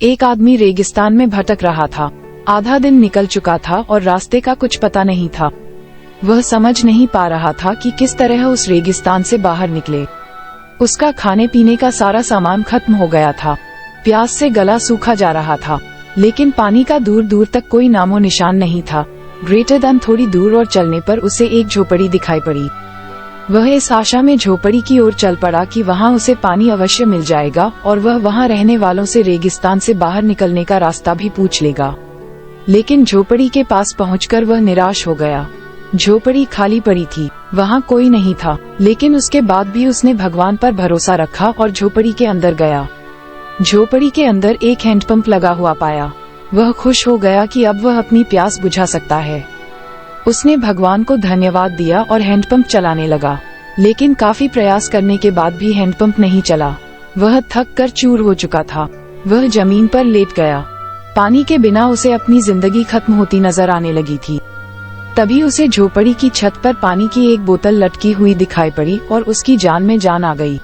एक आदमी रेगिस्तान में भटक रहा था। आधा दिन निकल चुका था और रास्ते का कुछ पता नहीं था। वह समझ नहीं पा रहा था कि किस तरह उस रेगिस्तान से बाहर निकले। उसका खाने पीने का सारा सामान खत्म हो गया था। प्यास से गला सूखा जा रहा था, लेकिन पानी का दूर दूर तक कोई नामो निशान नहीं था। ग्रेटर देन थोड़ी दूर और चलने पर उसे एक झोपड़ी दिखाई पड़ी। वह इस आशा में झोपड़ी की ओर चल पड़ा कि वहां उसे पानी अवश्य मिल जाएगा और वह वहां रहने वालों से रेगिस्तान से बाहर निकलने का रास्ता भी पूछ लेगा। लेकिन झोपड़ी के पास पहुंचकर वह निराश हो गया। झोपड़ी खाली पड़ी थी, वहां कोई नहीं था। लेकिन उसके बाद भी उसने भगवान पर भरोसा रखा और झोपड़ी के अंदर गया। झोपड़ी के अंदर एक हैंडपंप लगा हुआ पाया। वह खुश हो गया कि अब वह अपनी प्यास बुझा सकता है। उसने भगवान को धन्यवाद दिया और हैंडपंप चलाने लगा। लेकिन काफी प्रयास करने के बाद भी हैंडपंप नहीं चला। वह थक कर चूर हो चुका था। वह जमीन पर लेट गया। पानी के बिना उसे अपनी जिंदगी खत्म होती नजर आने लगी थी। तभी उसे झोपड़ी की छत पर पानी की एक बोतल लटकी हुई दिखाई पड़ी और उसकी जान में जान आ गई।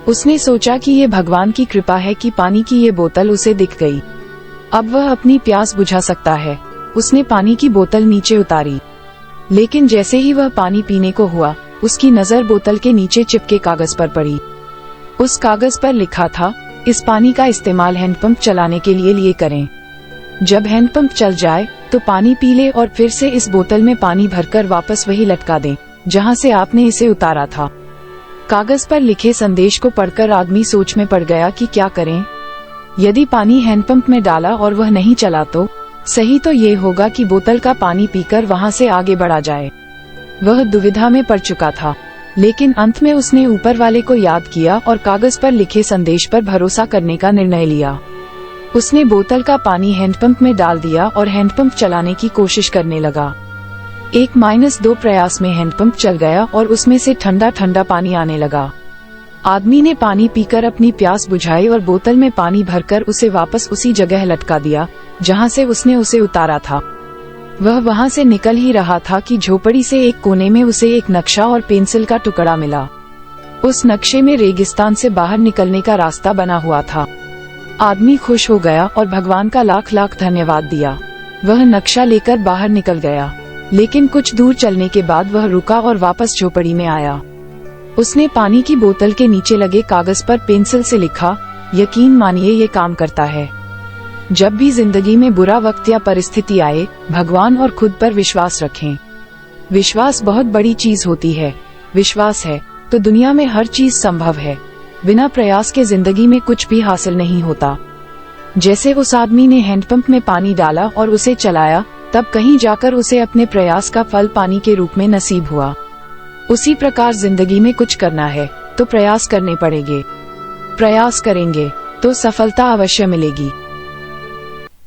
उसने सोचा कि ये भगवान की कृपा है कि पानी की ये बोतल उसे दिख गई। अब वह अपनी प्यास बुझा सकता है। उसने पानी की बोतल नीचे उतारी, लेकिन जैसे ही वह पानी पीने को हुआ, उसकी नजर बोतल के नीचे चिपके कागज पर पड़ी। उस कागज पर लिखा था, इस पानी का इस्तेमाल हैंडपंप चलाने के लिए करें। जब हैंडपंप चल जाए तो पानी पी ले और फिर से इस बोतल में पानी भरकर वापस वही लटका दें जहां से आपने इसे उतारा था। कागज पर लिखे संदेश को पढ़कर आदमी सोच में पड़ गया कि क्या करें। यदि पानी हैंडपंप में डाला और वह नहीं चला तो सही तो ये होगा कि बोतल का पानी पीकर वहां से आगे बढ़ा जाए। वह दुविधा में पड़ चुका था, लेकिन अंत में उसने ऊपर वाले को याद किया और कागज पर लिखे संदेश पर भरोसा करने का निर्णय लिया। उसने बोतल का पानी हैंडपंप में डाल दिया और हैंडपंप चलाने की कोशिश करने लगा। 1-2 प्रयास में हैंडपंप चल गया और उसमें से ठंडा ठंडा पानी आने लगा। आदमी ने पानी पीकर अपनी प्यास बुझाई और बोतल में पानी भरकर उसे वापस उसी जगह लटका दिया जहां से उसने उसे उतारा था। वह वहां से निकल ही रहा था कि झोपड़ी से एक कोने में उसे एक नक्शा और पेंसिल का टुकड़ा मिला। उस नक्शे में रेगिस्तान से बाहर निकलने का रास्ता बना हुआ था। आदमी खुश हो गया और भगवान का लाख लाख धन्यवाद दिया। वह नक्शा लेकर बाहर निकल गया, लेकिन कुछ दूर चलने के बाद वह रुका और वापस झोपड़ी में आया। उसने पानी की बोतल के नीचे लगे कागज पर पेंसिल से लिखा, यकीन मानिए ये काम करता है। जब भी जिंदगी में बुरा वक्त या परिस्थिति आए, भगवान और खुद पर विश्वास रखें। विश्वास बहुत बड़ी चीज होती है। विश्वास है तो दुनिया में हर चीज संभव है। बिना प्रयास के जिंदगी में कुछ भी हासिल नहीं होता। जैसे उस आदमी ने हैंडपंप में पानी डाला और उसे चलाया, तब कहीं जाकर उसे अपने प्रयास का फल पानी के रूप में नसीब हुआ। उसी प्रकार जिंदगी में कुछ करना है तो प्रयास करने पड़ेंगे। प्रयास करेंगे तो सफलता अवश्य मिलेगी।